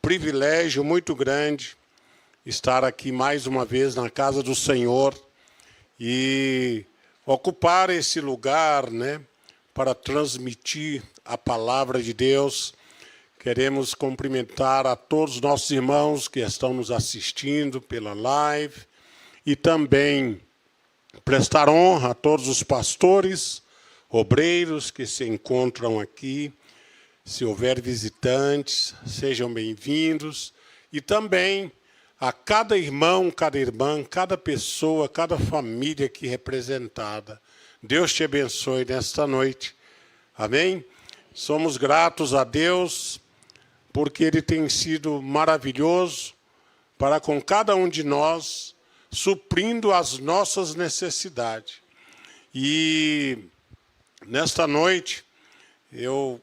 privilégio muito grande estar aqui mais uma vez na casa do Senhor e ocupar esse lugar, né, para transmitir a palavra de Deus. Queremos cumprimentar a todos os nossos irmãos que estão nos assistindo pela live e também prestar honra a todos os pastores, obreiros que se encontram aqui. Se houver visitantes, sejam bem-vindos. E também a cada irmão, cada irmã, cada pessoa, cada família aqui representada. Deus te abençoe nesta noite. Amém? Somos gratos a Deus, porque Ele tem sido maravilhoso para com cada um de nós, suprindo as nossas necessidades. E nesta noite, eu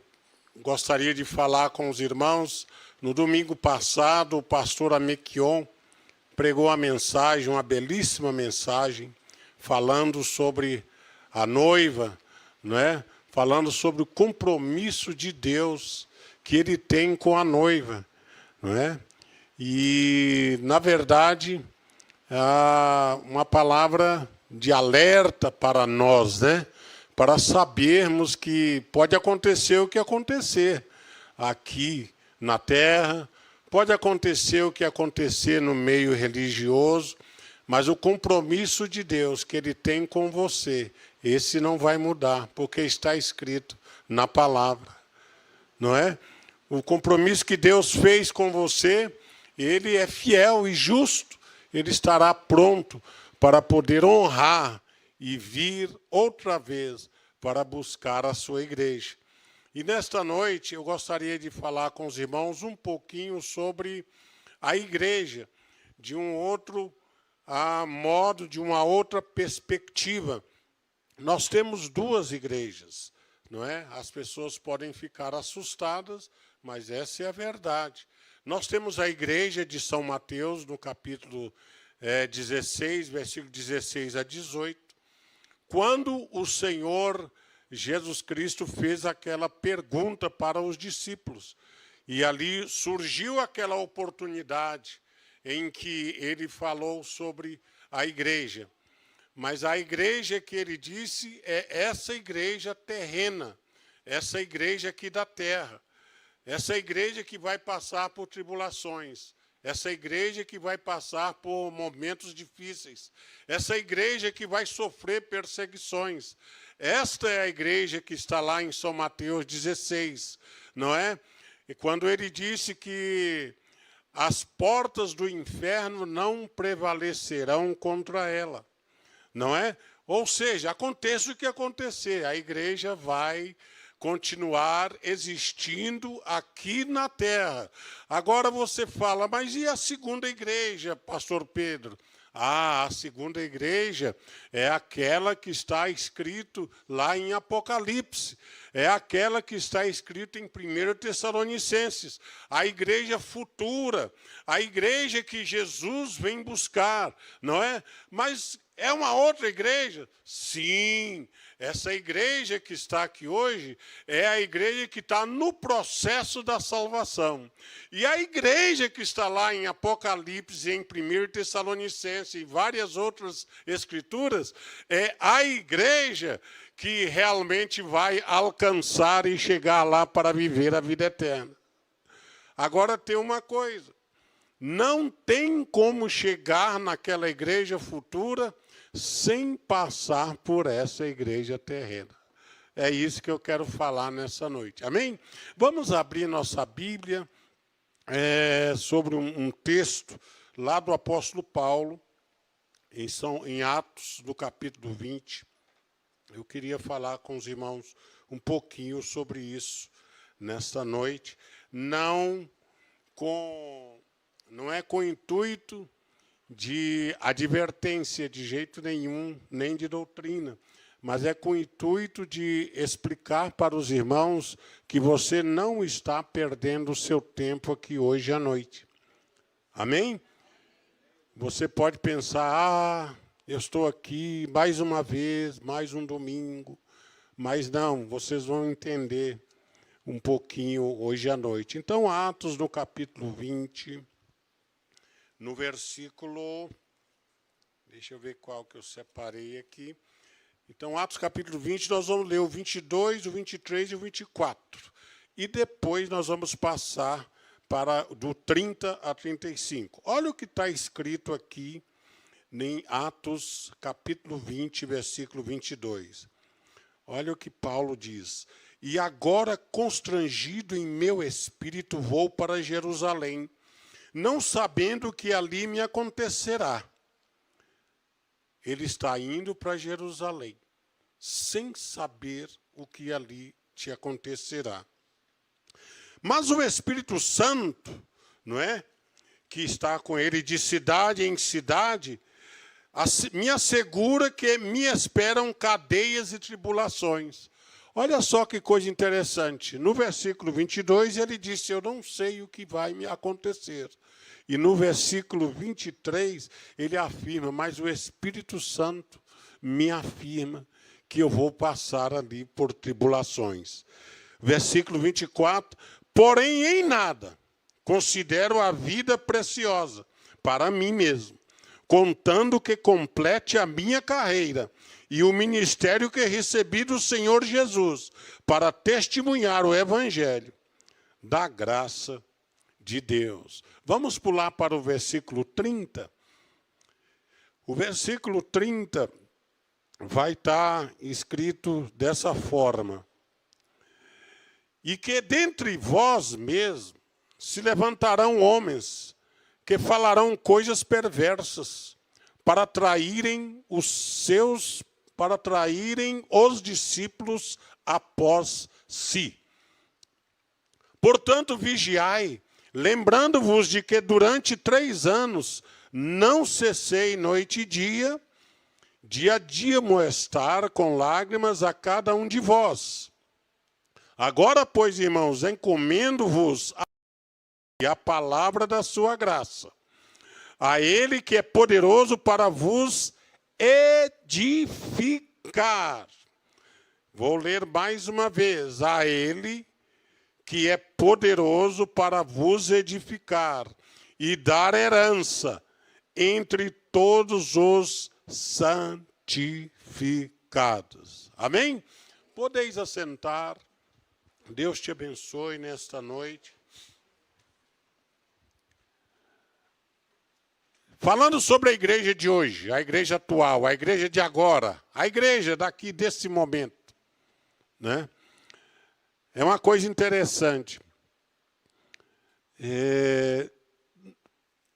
gostaria de falar com os irmãos. No domingo passado, o pastor Amequion pregou a mensagem, uma belíssima mensagem, falando sobre a noiva, não é? Falando sobre o compromisso de Deus que Ele tem com a noiva, não é? E, na verdade, uma palavra de alerta para nós, né? Para sabermos que pode acontecer o que acontecer aqui na terra, pode acontecer o que acontecer no meio religioso, mas o compromisso de Deus que Ele tem com você, esse não vai mudar, porque está escrito na palavra, não é? O compromisso que Deus fez com você, Ele é fiel e justo, Ele estará pronto para poder honrar e vir outra vez para buscar a sua igreja. E nesta noite eu gostaria de falar com os irmãos um pouquinho sobre a igreja, de um outro modo, de uma outra perspectiva. Nós temos duas igrejas, não é? As pessoas podem ficar assustadas, mas essa é a verdade. Nós temos a igreja de São Mateus, no capítulo 16, versículo 16 a 18, quando o Senhor Jesus Cristo fez aquela pergunta para os discípulos. E ali surgiu aquela oportunidade em que ele falou sobre a igreja. Mas a igreja que ele disse é essa igreja terrena, essa igreja aqui da terra, essa igreja que vai passar por tribulações, essa igreja que vai passar por momentos difíceis, essa igreja que vai sofrer perseguições. Esta é a igreja que está lá em São Mateus 16, não é? E quando ele disse que as portas do inferno não prevalecerão contra ela, não é? Ou seja, aconteça o que acontecer, a igreja vai continuar existindo aqui na terra. Agora você fala, mas e a segunda igreja, pastor Pedro? A segunda igreja é aquela que está escrito lá em Apocalipse. É aquela que está escrito em 1 Tessalonicenses. A igreja futura, a igreja que Jesus vem buscar, não é? Mas é uma outra igreja? Sim, essa igreja que está aqui hoje é a igreja que está no processo da salvação. E a igreja que está lá em Apocalipse, em 1 Tessalonicenses e várias outras escrituras, é a igreja que realmente vai alcançar e chegar lá para viver a vida eterna. Agora tem uma coisa, não tem como chegar naquela igreja futura sem passar por essa igreja terrena. É isso que eu quero falar nessa noite. Amém? Vamos abrir nossa Bíblia sobre um texto lá do apóstolo Paulo, em Atos, do capítulo 20. Eu queria falar com os irmãos um pouquinho sobre isso nesta noite. Não é com o intuito de advertência de jeito nenhum, nem de doutrina, mas é com o intuito de explicar para os irmãos que você não está perdendo o seu tempo aqui hoje à noite. Amém? Você pode pensar, eu estou aqui mais uma vez, mais um domingo, mas não, vocês vão entender um pouquinho hoje à noite. Então, Atos, no capítulo 20, no versículo... Deixa eu ver qual que eu separei aqui. Então, Atos capítulo 20, nós vamos ler o 22, o 23 e o 24. E depois nós vamos passar para do 30 a 35. Olha o que está escrito aqui em Atos capítulo 20, versículo 22. Olha o que Paulo diz. E agora, constrangido em meu espírito, vou para Jerusalém, não sabendo o que ali me acontecerá. Ele está indo para Jerusalém, sem saber o que ali te acontecerá. Mas o Espírito Santo, não é, que está com ele de cidade em cidade, me assegura que me esperam cadeias e tribulações. Olha só que coisa interessante. No versículo 22, ele disse, eu não sei o que vai me acontecer. E no versículo 23, ele afirma, mas o Espírito Santo me afirma que eu vou passar ali por tribulações. Versículo 24, porém em nada considero a vida preciosa para mim mesmo, contando que complete a minha carreira e o ministério que recebi do Senhor Jesus, para testemunhar o Evangelho da graça de Deus. Vamos pular para o versículo 30. O versículo 30 vai estar escrito dessa forma. E que dentre vós mesmos se levantarão homens que falarão coisas perversas para atraírem os discípulos após si. Portanto, vigiai, lembrando-vos de que durante 3 anos não cessei noite e dia a molestar com lágrimas a cada um de vós. Agora, pois, irmãos, encomendo-vos a palavra da sua graça, a ele que é poderoso para vos edificar. Vou ler mais uma vez, a ele que é poderoso para vos edificar e dar herança entre todos os santificados. Amém? Podeis assentar. Deus te abençoe nesta noite. Falando sobre a igreja de hoje, a igreja atual, a igreja de agora, a igreja daqui desse momento, né? É uma coisa interessante.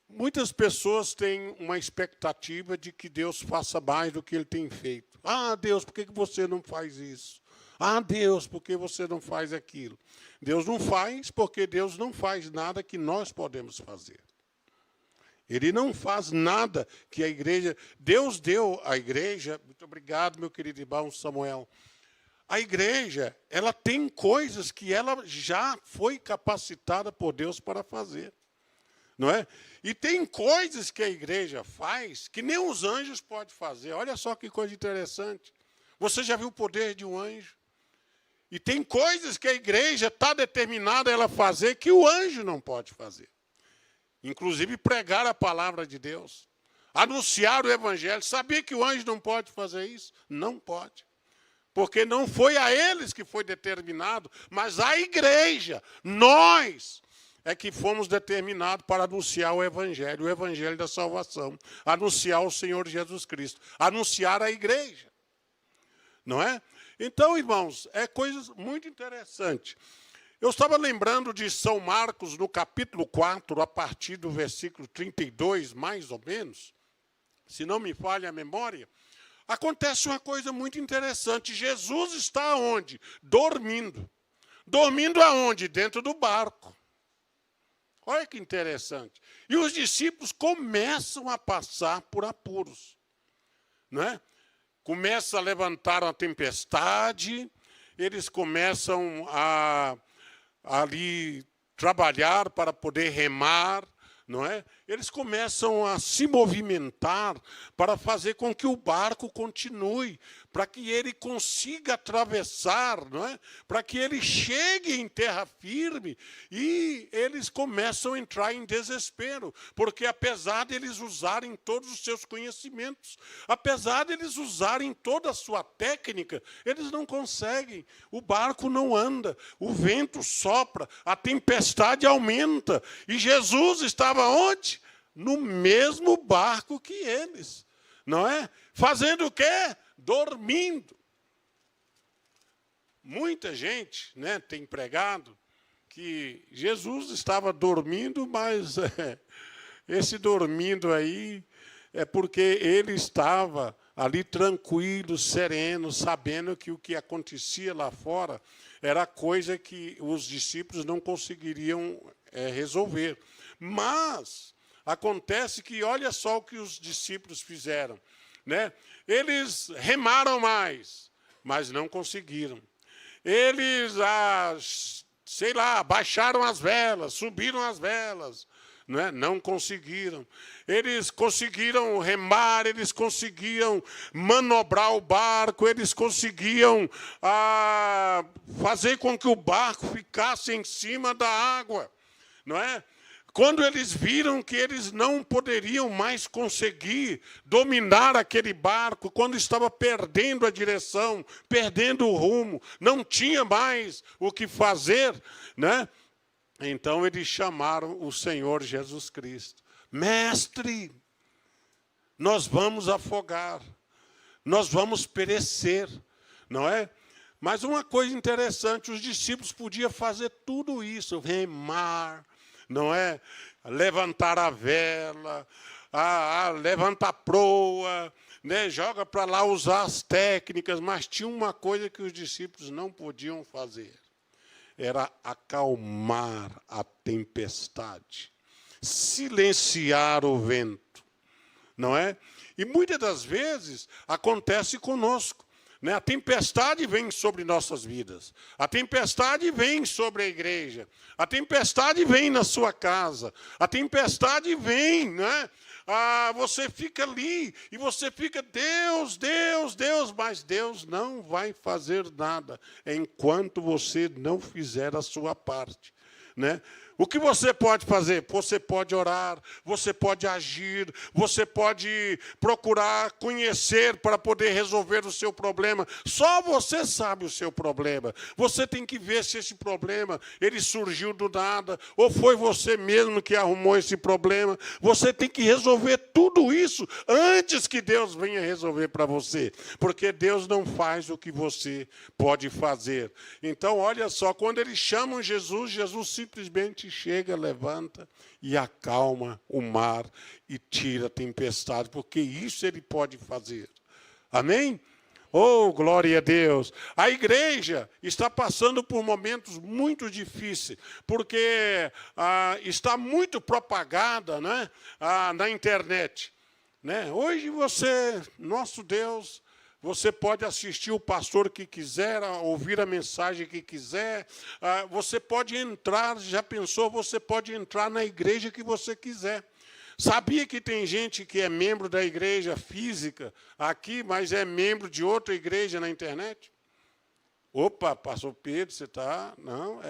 Muitas pessoas têm uma expectativa de que Deus faça mais do que Ele tem feito. Ah, Deus, por que você não faz isso? Ah, Deus, por que você não faz aquilo? Deus não faz porque Deus não faz nada que nós podemos fazer. Ele não faz nada que a igreja... Deus deu à igreja... Muito obrigado, meu querido irmão Samuel. A igreja, ela tem coisas que ela já foi capacitada por Deus para fazer. Não é? E tem coisas que a igreja faz que nem os anjos podem fazer. Olha só que coisa interessante. Você já viu o poder de um anjo? E tem coisas que a igreja está determinada a ela fazer que o anjo não pode fazer. Inclusive pregar a palavra de Deus. Anunciar o evangelho. Sabia que o anjo não pode fazer isso? Não pode. Porque não foi a eles que foi determinado, mas a igreja. Nós é que fomos determinados para anunciar o evangelho da salvação. Anunciar o Senhor Jesus Cristo. Anunciar a igreja. Não é? Então, irmãos, é coisa muito interessante. Eu estava lembrando de São Marcos, no capítulo 4, a partir do versículo 32, mais ou menos, se não me falha a memória, acontece uma coisa muito interessante. Jesus está onde? Dormindo. Dormindo aonde? Dentro do barco. Olha que interessante. E os discípulos começam a passar por apuros. Não é? Começam a levantar uma tempestade, eles começam a ali trabalhar para poder remar, não é? Eles começam a se movimentar para fazer com que o barco continue, para que ele consiga atravessar, não é? Para que ele chegue em terra firme, e eles começam a entrar em desespero, porque apesar de eles usarem todos os seus conhecimentos, apesar de eles usarem toda a sua técnica, eles não conseguem. O barco não anda, o vento sopra, a tempestade aumenta, e Jesus estava onde? No mesmo barco que eles, não é? Fazendo o quê? Dormindo. Muita gente, né, tem pregado que Jesus estava dormindo, mas esse dormindo aí é porque ele estava ali tranquilo, sereno, sabendo que o que acontecia lá fora era coisa que os discípulos não conseguiriam resolver. Mas acontece que, olha só o que os discípulos fizeram, né? Eles remaram mais, mas não conseguiram. Eles, sei lá, baixaram as velas, subiram as velas, né? Não conseguiram. Eles conseguiram remar, eles conseguiam manobrar o barco, eles conseguiam fazer com que o barco ficasse em cima da água, não é? Quando eles viram que eles não poderiam mais conseguir dominar aquele barco, quando estava perdendo a direção, perdendo o rumo, não tinha mais o que fazer, né? Então eles chamaram o Senhor Jesus Cristo. Mestre, nós vamos afogar, nós vamos perecer, não é? Mas uma coisa interessante, os discípulos podiam fazer tudo isso, remar, não é? Levantar a vela, levantar a proa, né? Joga para lá, usar as técnicas, mas tinha uma coisa que os discípulos não podiam fazer. Era acalmar a tempestade, silenciar o vento, não é? E muitas das vezes acontece conosco, né? A tempestade vem sobre nossas vidas, a tempestade vem sobre a igreja, a tempestade vem na sua casa, a tempestade vem, né? Você fica ali e você fica, Deus, Deus, Deus, mas Deus não vai fazer nada enquanto você não fizer a sua parte, né? O que você pode fazer? Você pode orar, você pode agir, você pode procurar conhecer para poder resolver o seu problema. Só você sabe o seu problema. Você tem que ver se esse problema ele surgiu do nada, ou foi você mesmo que arrumou esse problema. Você tem que resolver tudo isso antes que Deus venha resolver para você, porque Deus não faz o que você pode fazer. Então, olha só, quando eles chamam Jesus, Jesus simplesmente chega, levanta e acalma o mar e tira a tempestade, porque isso ele pode fazer. Amém? Oh, glória a Deus! A igreja está passando por momentos muito difíceis, porque está muito propagada, né, na internet. Né? Hoje nosso Deus, você pode assistir o pastor que quiser, ouvir a mensagem que quiser. Você pode entrar, já pensou, você pode entrar na igreja que você quiser. Sabia que tem gente que é membro da igreja física aqui, mas é membro de outra igreja na internet? Opa, pastor Pedro, você está... Não,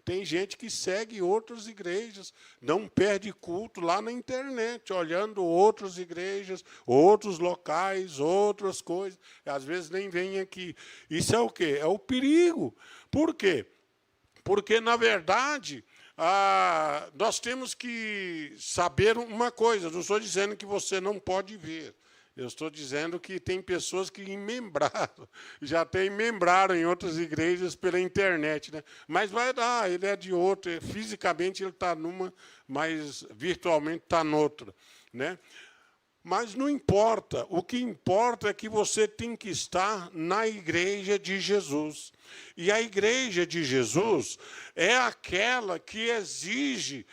tem gente que segue outras igrejas, não perde culto lá na internet, olhando outras igrejas, outros locais, outras coisas. Às vezes nem vem aqui. Isso é o quê? É o perigo. Por quê? Porque, na verdade, nós temos que saber uma coisa. Não estou dizendo que você não pode ver. Eu estou dizendo que tem pessoas que membraram, já membraram em outras igrejas pela internet, né? Mas vai dar, ele é de outra, fisicamente ele está numa, mas virtualmente está noutra, né? Mas não importa, o que importa é que você tem que estar na igreja de Jesus. E a igreja de Jesus é aquela que exige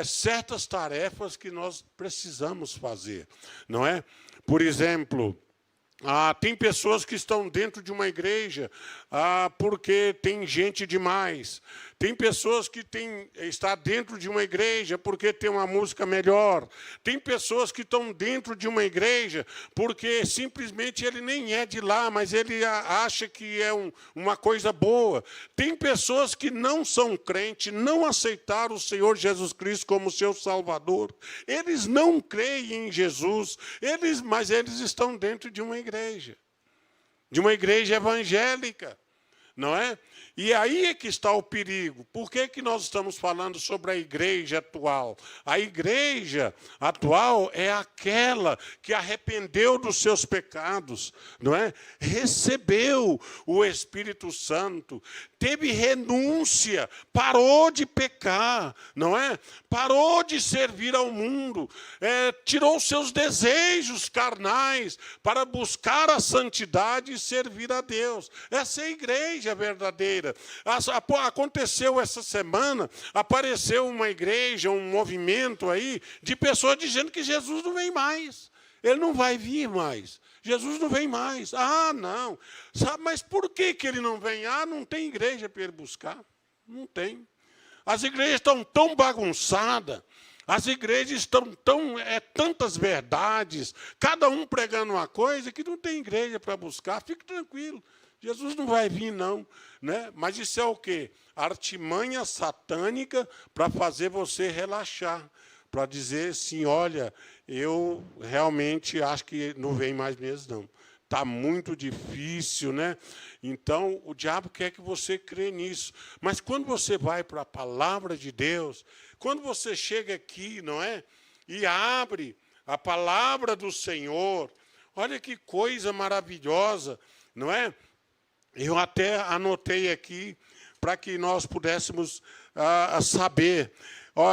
certas tarefas que nós precisamos fazer, não é? Por exemplo, tem pessoas que estão dentro de uma igreja porque tem gente demais. Tem pessoas que estão dentro de uma igreja porque tem uma música melhor. Tem pessoas que estão dentro de uma igreja porque simplesmente ele nem é de lá, mas ele acha que é uma coisa boa. Tem pessoas que não são crentes, não aceitaram o Senhor Jesus Cristo como seu Salvador. Eles não creem em Jesus, mas eles estão dentro de uma igreja evangélica, não é? E aí é que está o perigo. Por que nós estamos falando sobre a igreja atual? A igreja atual é aquela que arrependeu dos seus pecados, não é? Recebeu o Espírito Santo, teve renúncia, parou de pecar, não é? Parou de servir ao mundo, tirou seus desejos carnais para buscar a santidade e servir a Deus. Essa é a igreja verdadeira. Aconteceu essa semana, apareceu uma igreja, um movimento aí, de pessoas dizendo que Jesus não vem mais. Ele não vai vir mais. Jesus não vem mais. Ah, não. Sabe, mas por que ele não vem? Ah, não tem igreja para ele buscar. Não tem. As igrejas estão tão bagunçadas. As igrejas estão tantas verdades, cada um pregando uma coisa, que não tem igreja para buscar. Fique tranquilo. Jesus não vai vir, não. Né? Mas isso é o quê? Artimanha satânica para fazer você relaxar. Para dizer assim, olha, eu realmente acho que não vem mais mesmo, não. Está muito difícil, né? Então, o diabo quer que você crê nisso. Mas quando você vai para a palavra de Deus, quando você chega aqui, não é? E abre a palavra do Senhor, olha que coisa maravilhosa, não é? Eu até anotei aqui para que nós pudéssemos saber.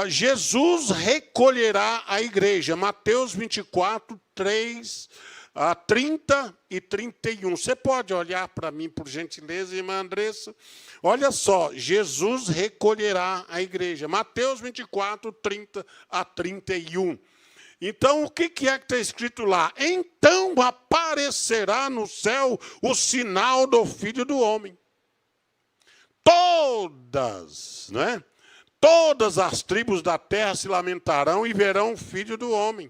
Jesus recolherá a igreja. Mateus 24, 3, 30 e 31. Você pode olhar para mim, por gentileza, irmã Andressa? Olha só, Jesus recolherá a igreja. Mateus 24, 30 a 31. Então, o que é que está escrito lá? Então aparecerá no céu o sinal do Filho do Homem. Todas, né? Todas as tribos da terra se lamentarão e verão o Filho do Homem,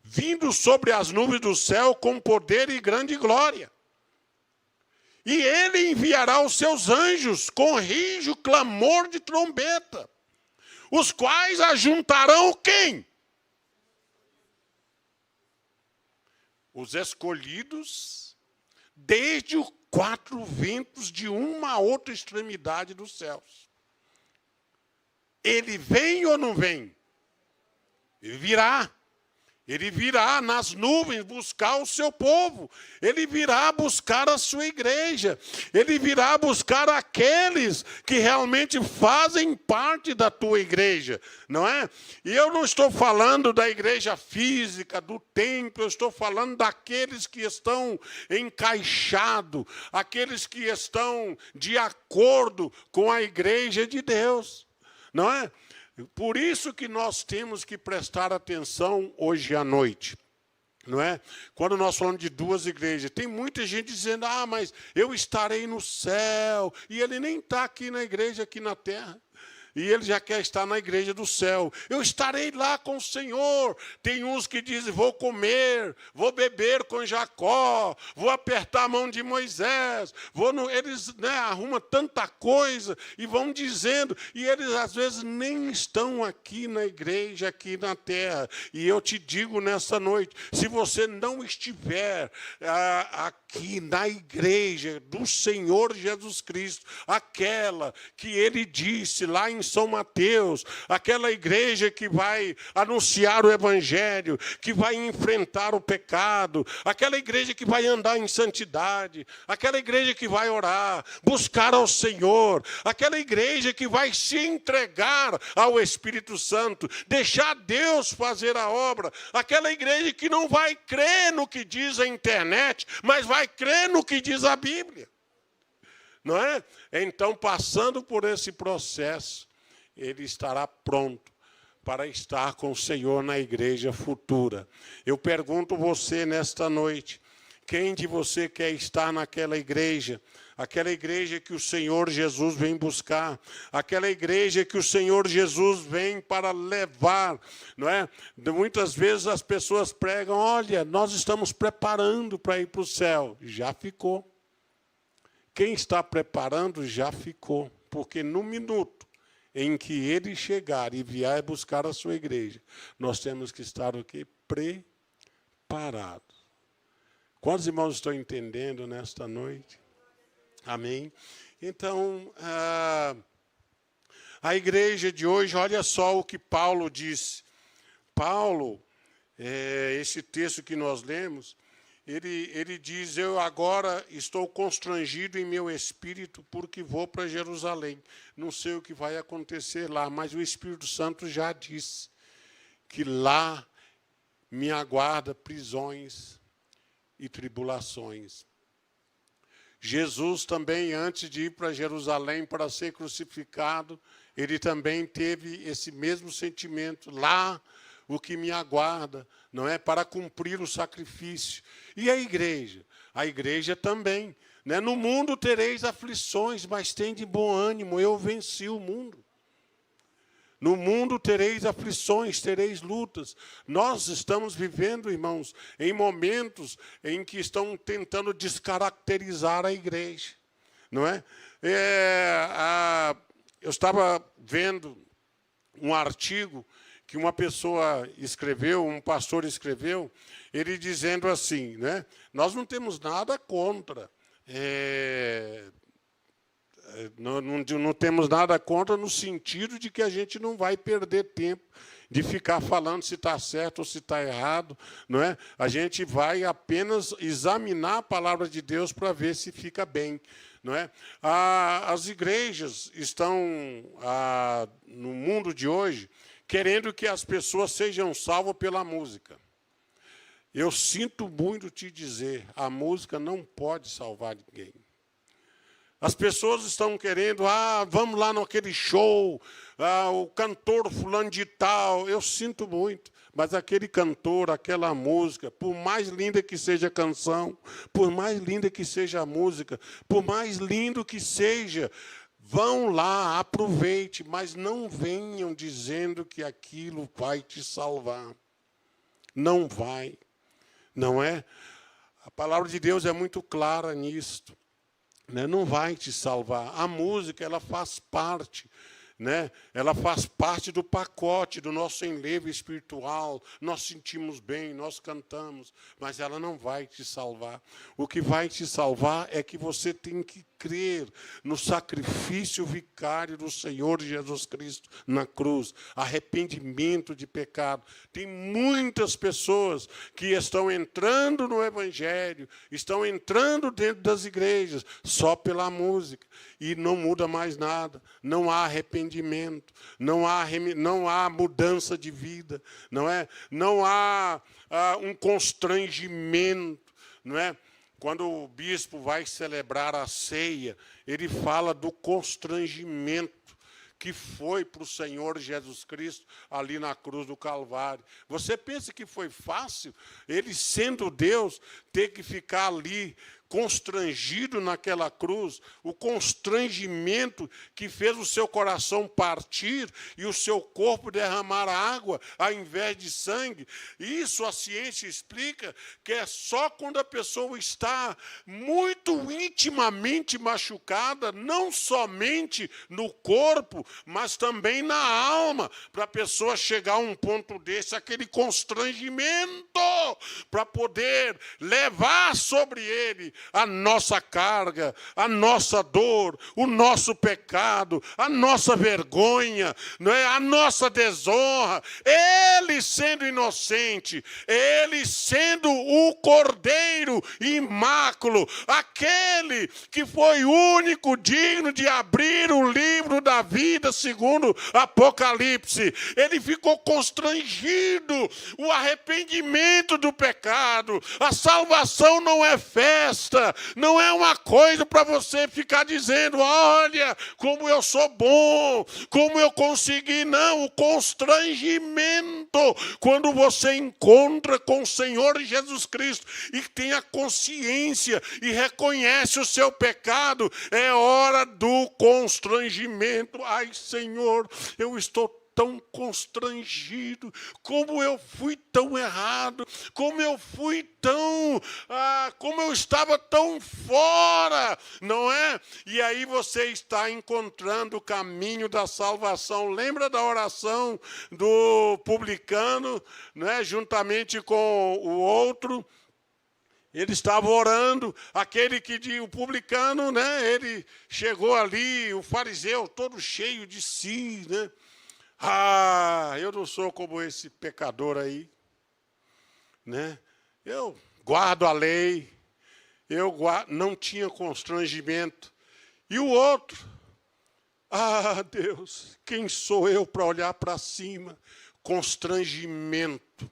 vindo sobre as nuvens do céu com poder e grande glória. E ele enviará os seus anjos com rijo clamor de trombeta, os quais ajuntarão quem? Os escolhidos, desde os quatro ventos de uma a outra extremidade dos céus. Ele vem ou não vem? Ele virá. Ele virá nas nuvens buscar o seu povo. Ele virá buscar a sua igreja. Ele virá buscar aqueles que realmente fazem parte da tua igreja, não é? E eu não estou falando da igreja física, do templo, eu estou falando daqueles que estão encaixados, aqueles que estão de acordo com a igreja de Deus, não é? Por isso que nós temos que prestar atenção hoje à noite, não é? Quando nós falamos de duas igrejas, tem muita gente dizendo, mas eu estarei no céu, e ele nem está aqui na igreja, aqui na terra. E ele já quer estar na igreja do céu. Eu estarei lá com o Senhor. Tem uns que dizem, vou comer, vou beber com Jacó, vou apertar a mão de Moisés. Eles arrumam tanta coisa e vão dizendo. E eles, às vezes, nem estão aqui na igreja, aqui na terra. E eu te digo nessa noite, se você não estiver aqui na igreja do Senhor Jesus Cristo, aquela que ele disse lá em São Mateus, aquela igreja que vai anunciar o evangelho, que vai enfrentar o pecado, aquela igreja que vai andar em santidade, aquela igreja que vai orar, buscar ao Senhor, aquela igreja que vai se entregar ao Espírito Santo, deixar Deus fazer a obra, aquela igreja que não vai crer no que diz a internet, mas vai crer no que diz a Bíblia. Não é? Então, passando por esse processo, ele estará pronto para estar com o Senhor na igreja futura. Eu pergunto você nesta noite, Quem de você quer estar naquela igreja? Aquela igreja que o Senhor Jesus vem buscar, aquela igreja que o Senhor Jesus vem para levar, não é? Muitas vezes as pessoas pregam, olha, nós estamos preparando para ir para o céu. Já ficou. Quem está preparando já ficou, porque no minuto em que ele chegar e vier buscar a sua igreja, nós temos que estar o quê? Preparados. Quantos irmãos estão entendendo nesta noite? Amém? Então, a igreja de hoje, olha só o que Paulo disse. Paulo, esse texto que nós lemos, ele diz, eu agora estou constrangido em meu espírito porque vou para Jerusalém. Não sei o que vai acontecer lá, mas o Espírito Santo já disse que lá me aguarda prisões e tribulações. Jesus também, antes de ir para Jerusalém para ser crucificado, ele também teve esse mesmo sentimento. Lá, o que me aguarda, não é? Para cumprir o sacrifício. E a igreja? A igreja também. Né? No mundo tereis aflições, mas tende bom ânimo, eu venci o mundo. No mundo tereis aflições, tereis lutas. Nós estamos vivendo, irmãos, em momentos em que estão tentando descaracterizar a igreja. Não é? Eu estava vendo um artigo que uma pessoa escreveu, um pastor escreveu, ele dizendo assim, né? Nós não temos nada contra... Não temos nada contra no sentido de que a gente não vai perder tempo de ficar falando se está certo ou se está errado, não é? A gente vai apenas examinar a palavra de Deus para ver se fica bem, não é? As igrejas estão, no mundo de hoje, querendo que as pessoas sejam salvas pela música. Eu sinto muito te dizer, a música não pode salvar ninguém. As pessoas estão querendo, vamos lá naquele show, o cantor fulano de tal. Eu sinto muito, mas aquele cantor, aquela música, por mais linda que seja a canção, por mais linda que seja a música, por mais lindo que seja, vão lá, aproveite, mas não venham dizendo que aquilo vai te salvar. Não vai, não é? A palavra de Deus é muito clara nisto. Não vai te salvar. A música, ela faz parte, né? Ela faz parte do pacote do nosso enlevo espiritual. Nós sentimos bem, nós cantamos, mas ela não vai te salvar. O que vai te salvar é que você tem que crer no sacrifício vicário do Senhor Jesus Cristo na cruz, arrependimento de pecado. Tem muitas pessoas que estão entrando no Evangelho, estão entrando dentro das igrejas só pela música e não muda mais nada, não há arrependimento, não há mudança de vida, não é? Não há um constrangimento, não é? Quando o bispo vai celebrar a ceia, ele fala do constrangimento que foi para o Senhor Jesus Cristo ali na cruz do Calvário. Você pensa que foi fácil? Ele, sendo Deus, ter que ficar ali constrangido naquela cruz, o constrangimento que fez o seu coração partir e o seu corpo derramar água ao invés de sangue. Isso a ciência explica que é só quando a pessoa está muito intimamente machucada, não somente no corpo, mas também na alma, para a pessoa chegar a um ponto desse, aquele constrangimento, para poder levar sobre ele a nossa carga, a nossa dor, o nosso pecado, a nossa vergonha, não é? A nossa desonra. Ele sendo inocente, ele sendo o Cordeiro imáculo, aquele que foi único digno de abrir o livro da vida, segundo Apocalipse. Ele ficou constrangido, o arrependimento do pecado. A salvação não é festa. festa, não é uma coisa para você ficar dizendo, olha, como eu sou bom, como eu consegui. Não, o constrangimento, quando você encontra com o Senhor Jesus Cristo e tem a consciência e reconhece o seu pecado, é hora do constrangimento. Ai, Senhor, eu estou tão constrangido, como eu fui tão errado, como eu fui tão, como eu estava tão fora, não é? E aí você está encontrando o caminho da salvação. Lembra da oração do publicano, né, juntamente com o outro? Ele estava orando, o publicano, né, ele chegou ali, o fariseu todo cheio de si, né? Eu não sou como esse pecador aí, né? Eu guardo a lei, não tinha constrangimento. E o outro, Deus, quem sou eu para olhar para cima? Constrangimento.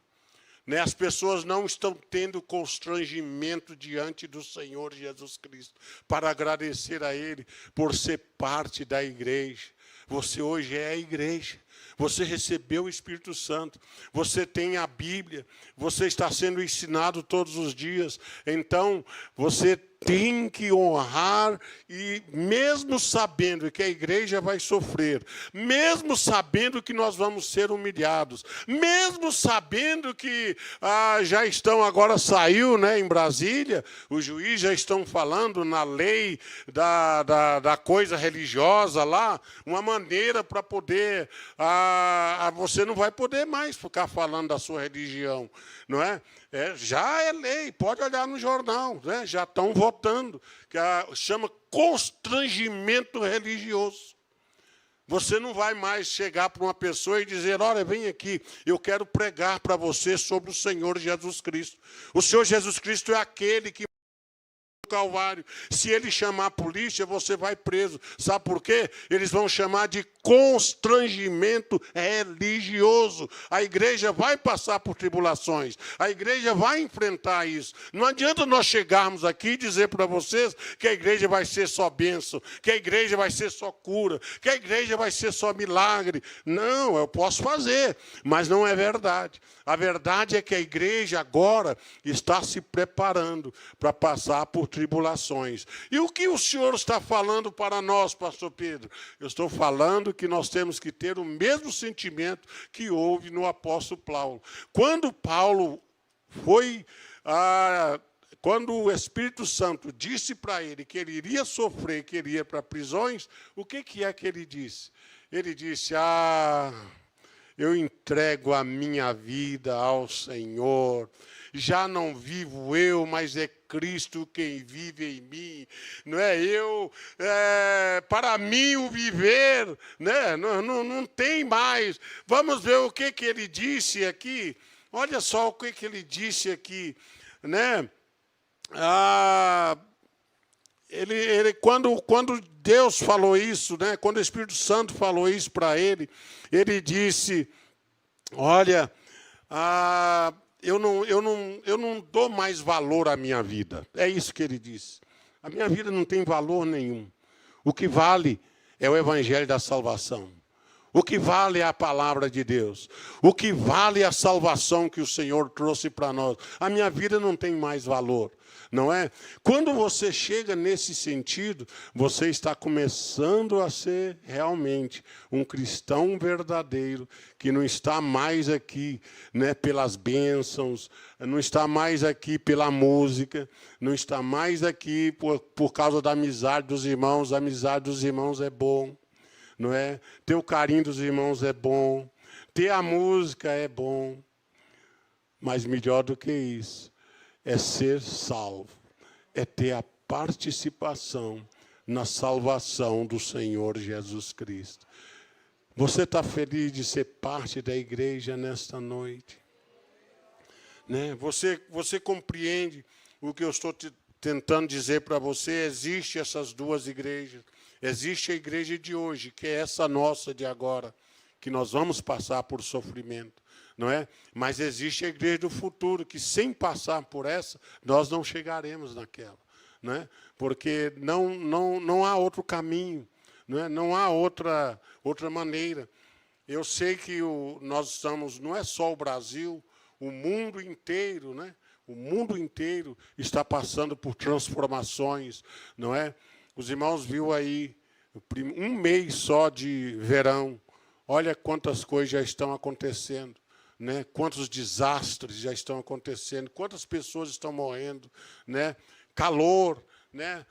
Né? As pessoas não estão tendo constrangimento diante do Senhor Jesus Cristo para agradecer a Ele por ser parte da igreja. Você hoje é a igreja. Você recebeu o Espírito Santo, você tem a Bíblia, você está sendo ensinado todos os dias. Então, você tem que honrar, e mesmo sabendo que a igreja vai sofrer, mesmo sabendo que nós vamos ser humilhados, mesmo sabendo que já estão, agora saiu, né, em Brasília, os juízes já estão falando na lei da coisa religiosa lá, uma maneira para poder, você não vai poder mais ficar falando da sua religião, não é? Já é lei, pode olhar no jornal, né? Já estão votando, que chama constrangimento religioso. Você não vai mais chegar para uma pessoa e dizer, olha, vem aqui, eu quero pregar para você sobre o Senhor Jesus Cristo. O Senhor Jesus Cristo é aquele que Calvário. Se ele chamar a polícia, você vai preso. Sabe por quê? Eles vão chamar de constrangimento religioso. A igreja vai passar por tribulações. A igreja vai enfrentar isso. Não adianta nós chegarmos aqui e dizer para vocês que a igreja vai ser só bênção, que a igreja vai ser só cura, que a igreja vai ser só milagre. Não, eu posso fazer, mas não é verdade. A verdade é que a igreja agora está se preparando para passar por tribulações. E o que o Senhor está falando para nós, pastor Pedro? Eu estou falando que nós temos que ter o mesmo sentimento que houve no apóstolo Paulo. Quando Paulo foi, quando o Espírito Santo disse para ele que ele iria sofrer, que ele ia para prisões, o que é que ele disse? Ele disse, eu entrego a minha vida ao Senhor. Já não vivo eu, mas é Cristo quem vive em mim. Não é eu, para mim o viver, né? Não tem mais. Vamos ver o que ele disse aqui. Olha só o que ele disse aqui, né? Quando Deus falou isso, né? Quando o Espírito Santo falou isso para ele, ele disse, olha, eu não dou mais valor à minha vida. É isso que ele disse. A minha vida não tem valor nenhum. O que vale é o Evangelho da salvação. O que vale é a palavra de Deus. O que vale é a salvação que o Senhor trouxe para nós. A minha vida não tem mais valor, não é? Quando você chega nesse sentido, você está começando a ser realmente um cristão verdadeiro, que não está mais aqui, né, pelas bênçãos, não está mais aqui pela música, não está mais aqui por causa da amizade dos irmãos. A amizade dos irmãos é bom. Não é? Ter o carinho dos irmãos é bom, ter a música é bom, mas melhor do que isso é ser salvo, é ter a participação na salvação do Senhor Jesus Cristo. Você está feliz de ser parte da igreja nesta noite? Né? Você compreende o que eu estou tentando dizer para você? Existem essas duas igrejas. Existe a igreja de hoje, que é essa nossa de agora, que nós vamos passar por sofrimento, não é? Mas existe a igreja do futuro, que sem passar por essa, nós não chegaremos naquela. né? Porque não há outro caminho, né? Não há outra maneira. Eu sei que nós estamos, não é só o Brasil, o mundo inteiro, né? O mundo inteiro está passando por transformações, não é? Os irmãos viram aí um mês só de verão. Olha quantas coisas já estão acontecendo, né? Quantos desastres já estão acontecendo, quantas pessoas estão morrendo, né? Calor, né?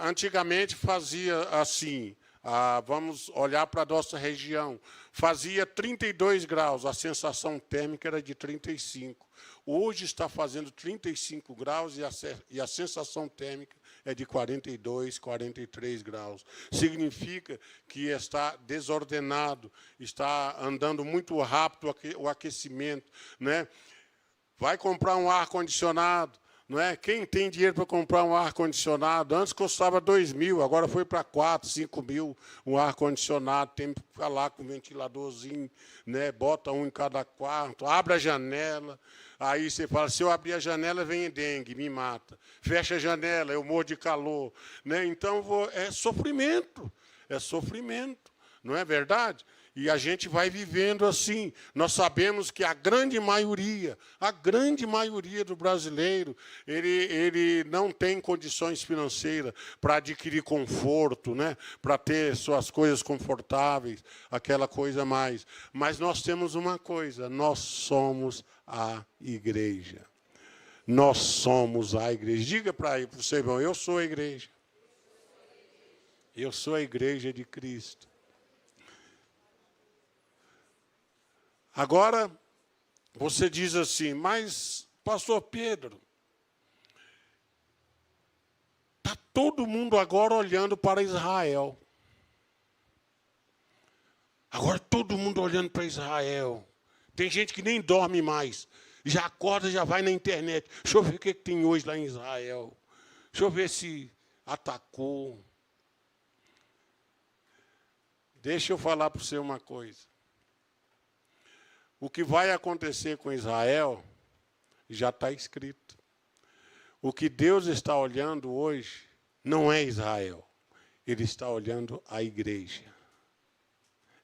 Antigamente fazia assim. Vamos olhar para a nossa região. Fazia 32 graus, a sensação térmica era de 35. Hoje está fazendo 35 graus e a sensação térmica é de 42, 43 graus. Significa que está desordenado, está andando muito rápido o aquecimento, né? Vai comprar um ar-condicionado, não é? Quem tem dinheiro para comprar um ar-condicionado? Antes custava 2.000, agora foi para 4, 5.000 um ar-condicionado. Tem que ficar lá com um ventiladorzinho, né? Bota um em cada quarto, abre a janela. Aí você fala, se eu abrir a janela, vem dengue, me mata. Fecha a janela, eu morro de calor, né? Então, é sofrimento, não é verdade? E a gente vai vivendo assim. Nós sabemos que a grande maioria do brasileiro, ele não tem condições financeiras para adquirir conforto, né? Para ter suas coisas confortáveis, aquela coisa mais. Mas nós temos uma coisa, nós somos a igreja. Nós somos a igreja. Diga para o seu irmão, eu sou a igreja. Eu sou a igreja de Cristo. Agora, você diz assim, mas, pastor Pedro, está todo mundo agora olhando para Israel. Agora todo mundo olhando para Israel. Tem gente que nem dorme mais. Já acorda, já vai na internet. Deixa eu ver o que tem hoje lá em Israel. Deixa eu ver se atacou. Deixa eu falar para você uma coisa. O que vai acontecer com Israel já está escrito. O que Deus está olhando hoje não é Israel. Ele está olhando a igreja.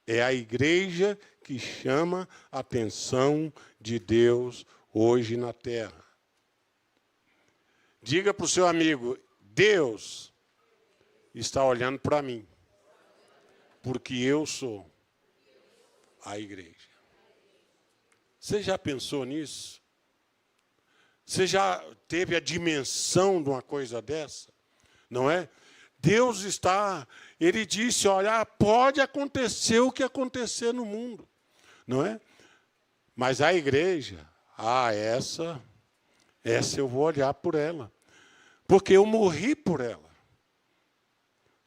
É a igreja que chama a atenção de Deus hoje na terra. Diga para o seu amigo, Deus está olhando para mim, porque eu sou a igreja. Você já pensou nisso? Você já teve a dimensão de uma coisa dessa? Não é? Deus está, ele disse, olha, pode acontecer o que acontecer no mundo, não é? Mas a igreja, essa eu vou olhar por ela, porque eu morri por ela,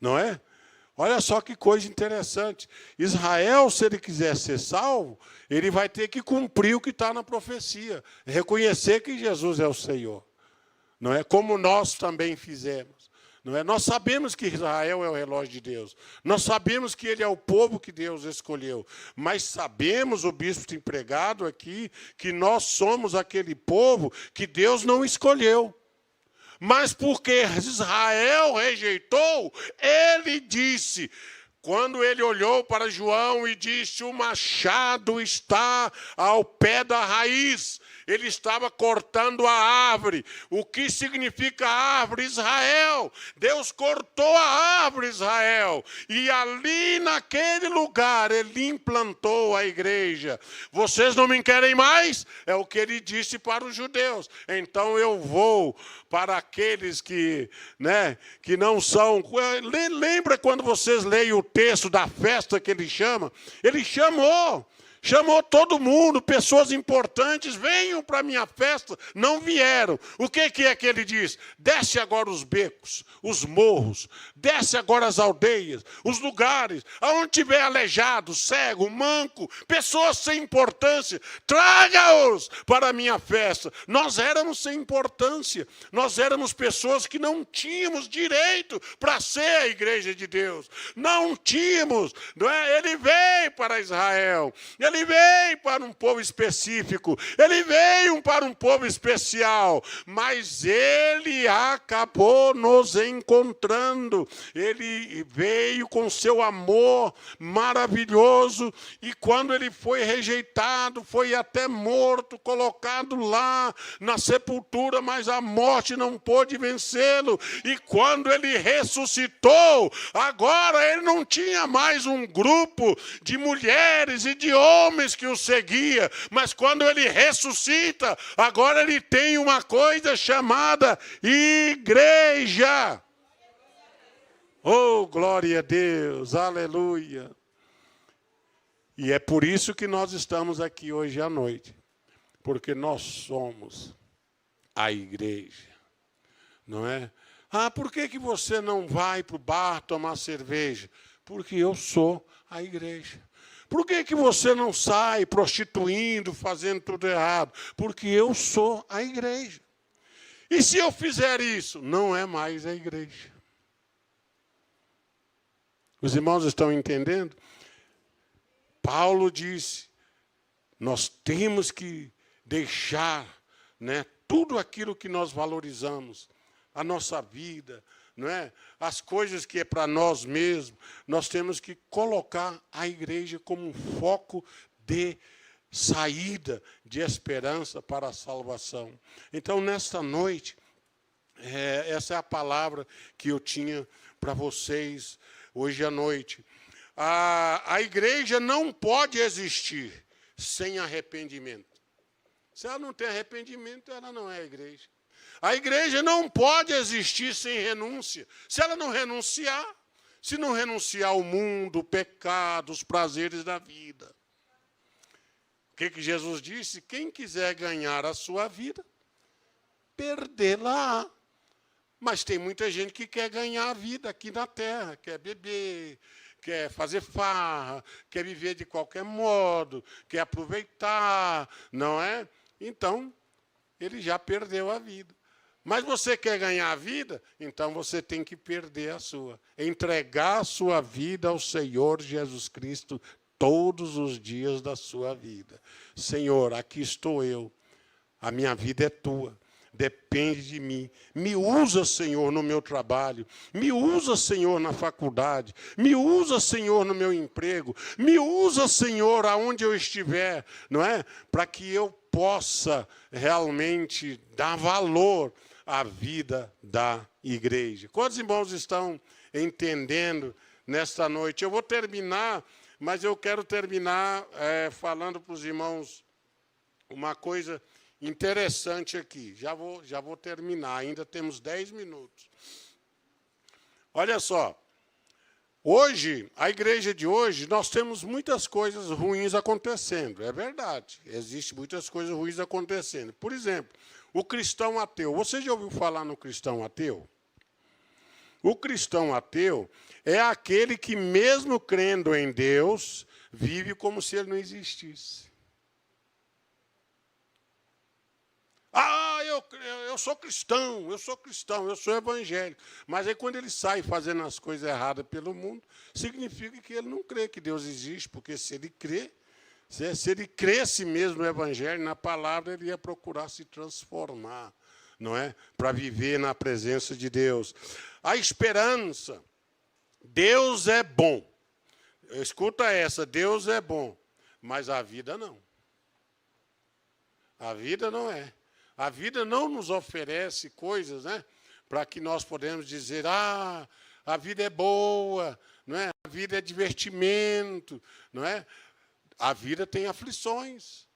não é? Olha só que coisa interessante. Israel, se ele quiser ser salvo, ele vai ter que cumprir o que está na profecia, reconhecer que Jesus é o Senhor, não é? Como nós também fizemos. Não é? Nós sabemos que Israel é o relógio de Deus. Nós sabemos que ele é o povo que Deus escolheu. Mas sabemos, o bispo tem pregado aqui, que nós somos aquele povo que Deus não escolheu. Mas porque Israel rejeitou, ele disse, quando ele olhou para João e disse, o machado está ao pé da raiz. Ele estava cortando a árvore. O que significa árvore? Israel. Deus cortou a árvore, Israel. E ali, naquele lugar, ele implantou a igreja. Vocês não me querem mais? É o que ele disse para os judeus. Então eu vou para aqueles que não são... Lembra quando vocês leem o texto da festa que ele chama? Ele chamou todo mundo, pessoas importantes, venham para a minha festa, não vieram. O que é que ele diz? Desce agora os becos, os morros, desce agora as aldeias, os lugares, aonde tiver aleijado, cego, manco, pessoas sem importância, traga-os para a minha festa. Nós éramos sem importância, nós éramos pessoas que não tínhamos direito para ser a igreja de Deus. Não tínhamos, não é? Ele veio para Israel, Ele veio para um povo específico, ele veio para um povo especial, mas ele acabou nos encontrando. Ele veio com seu amor maravilhoso, e quando ele foi rejeitado, foi até morto, colocado lá na sepultura, mas a morte não pôde vencê-lo. E quando ele ressuscitou, agora ele não tinha mais um grupo de mulheres e de homens que o seguia, mas quando ele ressuscita, agora ele tem uma coisa chamada igreja. Oh, glória a Deus, aleluia. E é por isso que nós estamos aqui hoje à noite, porque nós somos a igreja, não é? Ah, por que você não vai para o bar tomar cerveja? Porque eu sou a igreja. Por que você não sai prostituindo, fazendo tudo errado? Porque eu sou a igreja. E se eu fizer isso, não é mais a igreja. Os irmãos estão entendendo? Paulo disse, nós temos que deixar, né, tudo aquilo que nós valorizamos, a nossa vida, não é? As coisas que é para nós mesmos, nós temos que colocar a igreja como um foco de saída, de esperança para a salvação. Então, nesta noite, essa é a palavra que eu tinha para vocês hoje à noite. A igreja não pode existir sem arrependimento. Se ela não tem arrependimento, ela não é a igreja. A igreja não pode existir sem renúncia. Se ela não renunciar, se não renunciar ao mundo, o pecado, os prazeres da vida. O que Jesus disse? Quem quiser ganhar a sua vida, perdê-la. Mas tem muita gente que quer ganhar a vida aqui na terra, quer beber, quer fazer farra, quer viver de qualquer modo, quer aproveitar, não é? Então, ele já perdeu a vida. Mas você quer ganhar a vida? Então você tem que perder a sua. Entregar a sua vida ao Senhor Jesus Cristo todos os dias da sua vida. Senhor, aqui estou eu. A minha vida é tua. Depende de mim. Me usa, Senhor, no meu trabalho. Me usa, Senhor, na faculdade. Me usa, Senhor, no meu emprego. Me usa, Senhor, aonde eu estiver, não é? Para que eu possa realmente dar valor à vida da igreja. Quantos irmãos estão entendendo nesta noite? Eu vou terminar, mas eu quero terminar falando para os irmãos uma coisa interessante aqui. Já vou terminar, ainda temos 10 minutos. Olha só, hoje, a igreja de hoje, nós temos muitas coisas ruins acontecendo, é verdade. Existem muitas coisas ruins acontecendo. Por exemplo, o cristão ateu. Você já ouviu falar no cristão ateu? O cristão ateu é aquele que, mesmo crendo em Deus, vive como se ele não existisse. Ah, eu sou cristão, eu sou evangélico. Mas aí quando ele sai fazendo as coisas erradas pelo mundo, significa que ele não crê que Deus existe, porque se ele crê, se ele cresce mesmo no evangelho, na palavra, ele ia procurar se transformar, não é? Para viver na presença de Deus. A esperança. Deus é bom. Escuta essa, Deus é bom, mas a vida não. A vida não é. A vida não nos oferece coisas, né, para que nós podemos dizer, a vida é boa, não é? A vida é divertimento, não é? A vida tem aflições.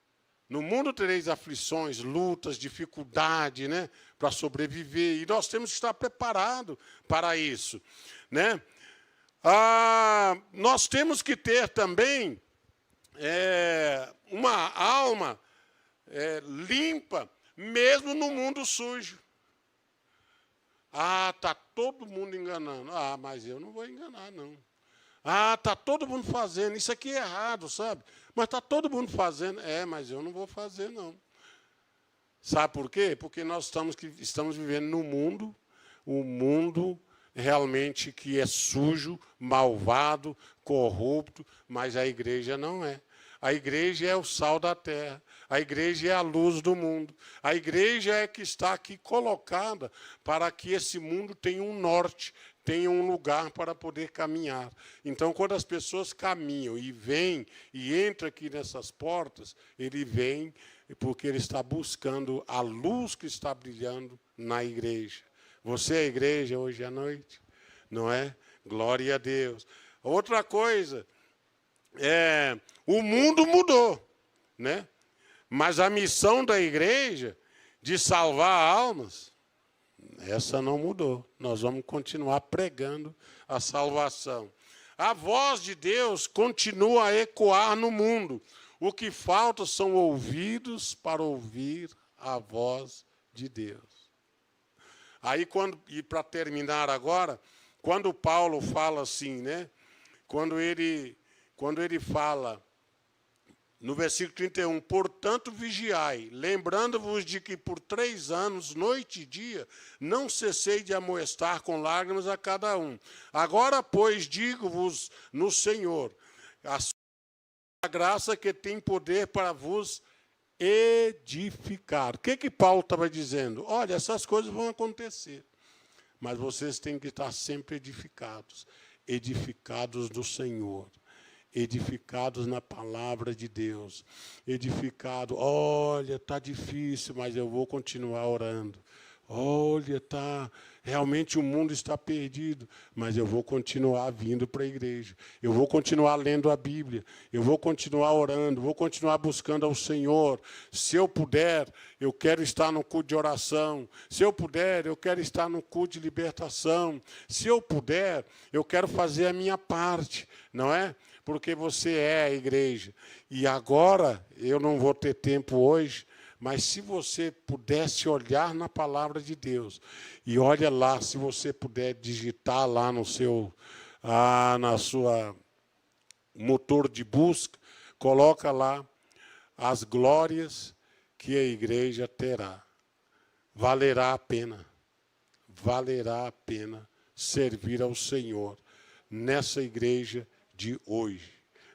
No mundo tereis aflições, lutas, dificuldade, né, para sobreviver. E nós temos que estar preparados para isso, né? Nós temos que ter também uma alma limpa, mesmo no mundo sujo. Está todo mundo enganando. Mas eu não vou enganar, não. Está todo mundo fazendo. Isso aqui é errado, sabe? Mas está todo mundo fazendo. Mas eu não vou fazer, não. Sabe por quê? Porque nós estamos vivendo num mundo, um mundo realmente que é sujo, malvado, corrupto, mas a igreja não é. A igreja é o sal da terra. A igreja é a luz do mundo. A igreja é que está aqui colocada para que esse mundo tenha um norte, tenha um lugar para poder caminhar. Então, quando as pessoas caminham e vêm e entram aqui nessas portas, ele vem porque ele está buscando a luz que está brilhando na igreja. Você é a igreja hoje à noite? Não é? Glória a Deus. Outra coisa, o mundo mudou, né? Mas a missão da igreja de salvar almas, essa não mudou. Nós vamos continuar pregando a salvação. A voz de Deus continua a ecoar no mundo. O que falta são ouvidos para ouvir a voz de Deus. Aí, e para terminar agora, quando Paulo fala assim, né? Quando ele fala, no versículo 31, portanto, vigiai, lembrando-vos de que por 3 anos, noite e dia, não cessei de amoestar com lágrimas a cada um. Agora, pois, digo-vos no Senhor, a sua graça que tem poder para vos edificar. O que Paulo estava dizendo? Olha, essas coisas vão acontecer, mas vocês têm que estar sempre edificados. Edificados no Senhor. Edificados na palavra de Deus, edificado, olha, está difícil, mas eu vou continuar orando. Olha, realmente o mundo está perdido, mas eu vou continuar vindo para a igreja. Eu vou continuar lendo a Bíblia, eu vou continuar orando, vou continuar buscando ao Senhor. Se eu puder, eu quero estar no culto de oração. Se eu puder, eu quero estar no culto de libertação. Se eu puder, eu quero fazer a minha parte, não é? Porque você é a igreja. E agora, eu não vou ter tempo hoje, mas se você pudesse olhar na palavra de Deus, e olha lá, se você puder digitar lá no seu, na sua motor de busca, coloca lá as glórias que a igreja terá. Valerá a pena servir ao Senhor nessa igreja de hoje,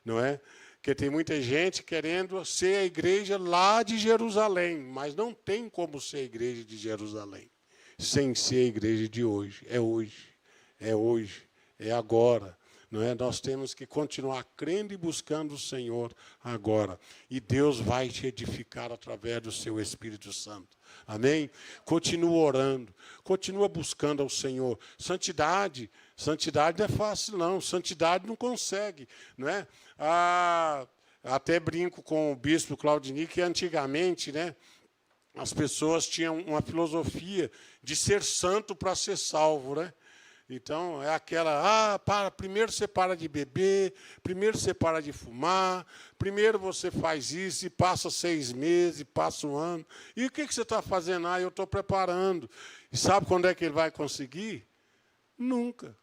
não é? Porque tem muita gente querendo ser a igreja lá de Jerusalém, mas não tem como ser a igreja de Jerusalém sem ser a igreja de hoje. É hoje, é agora, não é? Nós temos que continuar crendo e buscando o Senhor agora, e Deus vai te edificar através do seu Espírito Santo. Amém? Continua orando, continua buscando ao Senhor. Santidade não é fácil, não. Santidade não consegue, não é? Até brinco com o bispo Claudini, que antigamente, né, as pessoas tinham uma filosofia de ser santo para ser salvo, né? Então, é aquela, primeiro você para de beber, primeiro você para de fumar, primeiro você faz isso, e passa 6 meses, e passa 1 ano. E o que você está fazendo? Eu estou preparando. E sabe quando é que ele vai conseguir? Nunca.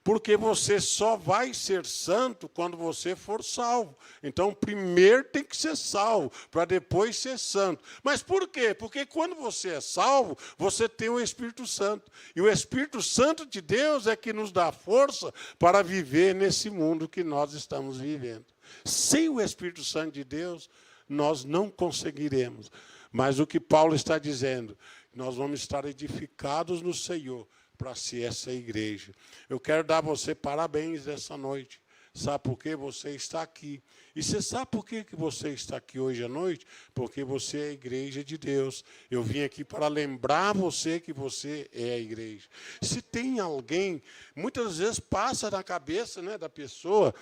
Porque você só vai ser santo quando você for salvo. Então, primeiro tem que ser salvo, para depois ser santo. Mas por quê? Porque quando você é salvo, você tem o Espírito Santo. E o Espírito Santo de Deus é que nos dá força para viver nesse mundo que nós estamos vivendo. Sem o Espírito Santo de Deus, nós não conseguiremos. Mas o que Paulo está dizendo, nós vamos estar edificados no Senhor, para ser essa igreja. Eu quero dar a você parabéns nessa noite. Sabe por que você está aqui? E você sabe por que você está aqui hoje à noite? Porque você é a igreja de Deus. Eu vim aqui para lembrar você que você é a igreja. Se tem alguém, muitas vezes passa na cabeça, né, da pessoa,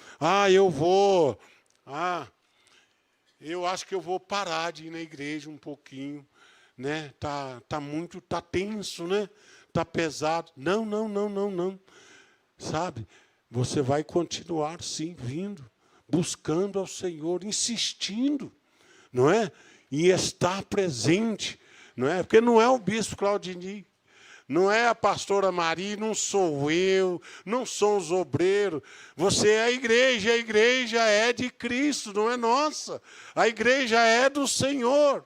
eu acho que eu vou parar de ir na igreja um pouquinho, né? Tá tenso, né? Está pesado. Não. Sabe? Você vai continuar, sim, vindo, buscando ao Senhor, insistindo, não é? Em estar presente, não é? Porque não é o bispo Claudini, não é a pastora Maria, não sou eu, não são os obreiros. Você é a igreja é de Cristo, não é nossa. A igreja é do Senhor.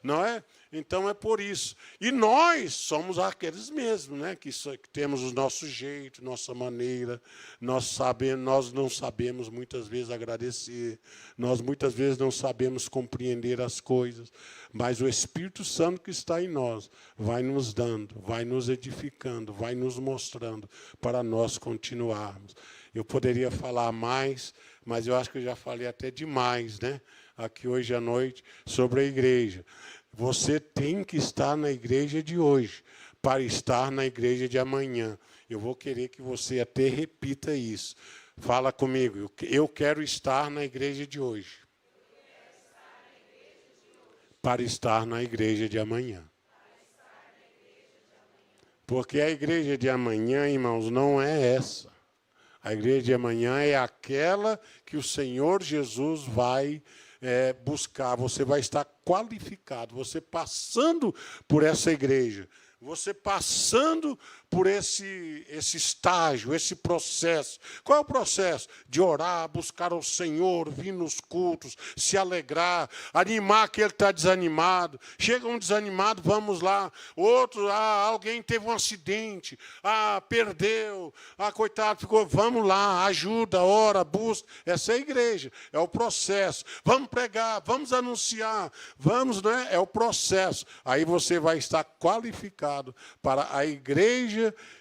não é? Então é por isso. E nós somos aqueles mesmos, né? Que temos o nosso jeito, nossa maneira. Nós não sabemos muitas vezes agradecer. Nós muitas vezes não sabemos compreender as coisas. Mas o Espírito Santo que está em nós vai nos dando, vai nos edificando, vai nos mostrando para nós continuarmos. Eu poderia falar mais, mas eu acho que eu já falei até demais, né? Aqui hoje à noite sobre a igreja. Você tem que estar na igreja de hoje para estar na igreja de amanhã. Eu vou querer que você até repita isso. Fala comigo. Eu quero estar na igreja de hoje para estar na igreja de amanhã. Porque a igreja de amanhã, irmãos, não é essa. A igreja de amanhã é aquela que o Senhor Jesus vai buscar. Você vai estar qualificado, você passando por essa igreja, você passando por esse estágio, esse processo. Qual é o processo? De orar, buscar o Senhor, vir nos cultos, se alegrar, animar aquele que está desanimado. Chega um desanimado, vamos lá. Outro, alguém teve um acidente, perdeu, coitado, ficou, vamos lá, ajuda, ora, busca. Essa é a igreja, é o processo. Vamos pregar, vamos anunciar, vamos, né? É o processo. Aí você vai estar qualificado para a igreja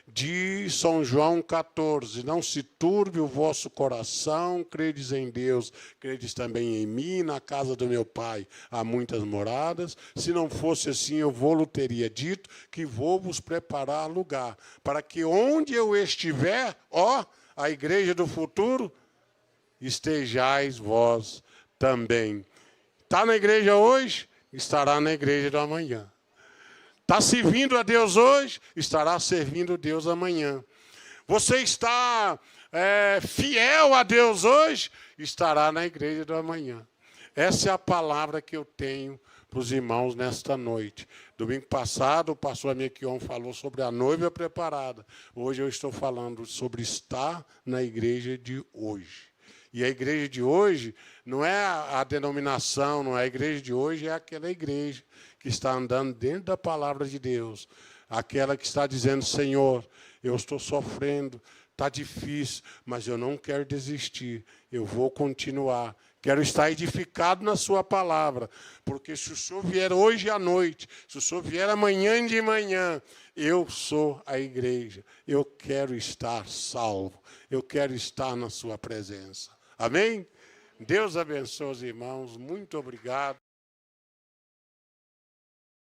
de São João 14, não se turbe o vosso coração, credes em Deus, credes também em mim, na casa do meu Pai há muitas moradas, se não fosse assim eu vou-lhe teria dito que vou vos preparar lugar, para que onde eu estiver, a igreja do futuro, estejais vós também. Está na igreja hoje? Estará na igreja do amanhã. Está servindo a Deus hoje, estará servindo a Deus amanhã. Você está fiel a Deus hoje, estará na igreja do amanhã. Essa é a palavra que eu tenho para os irmãos nesta noite. Domingo passado, o pastor Amequion falou sobre a noiva preparada. Hoje eu estou falando sobre estar na igreja de hoje. E a igreja de hoje não é a denominação, não é a igreja de hoje, é aquela igreja que está andando dentro da palavra de Deus. Aquela que está dizendo, Senhor, eu estou sofrendo, está difícil, mas eu não quero desistir, eu vou continuar. Quero estar edificado na sua palavra, porque se o Senhor vier hoje à noite, se o Senhor vier amanhã de manhã, eu sou a igreja, eu quero estar salvo, eu quero estar na sua presença. Amém? Deus abençoe os irmãos, muito obrigado.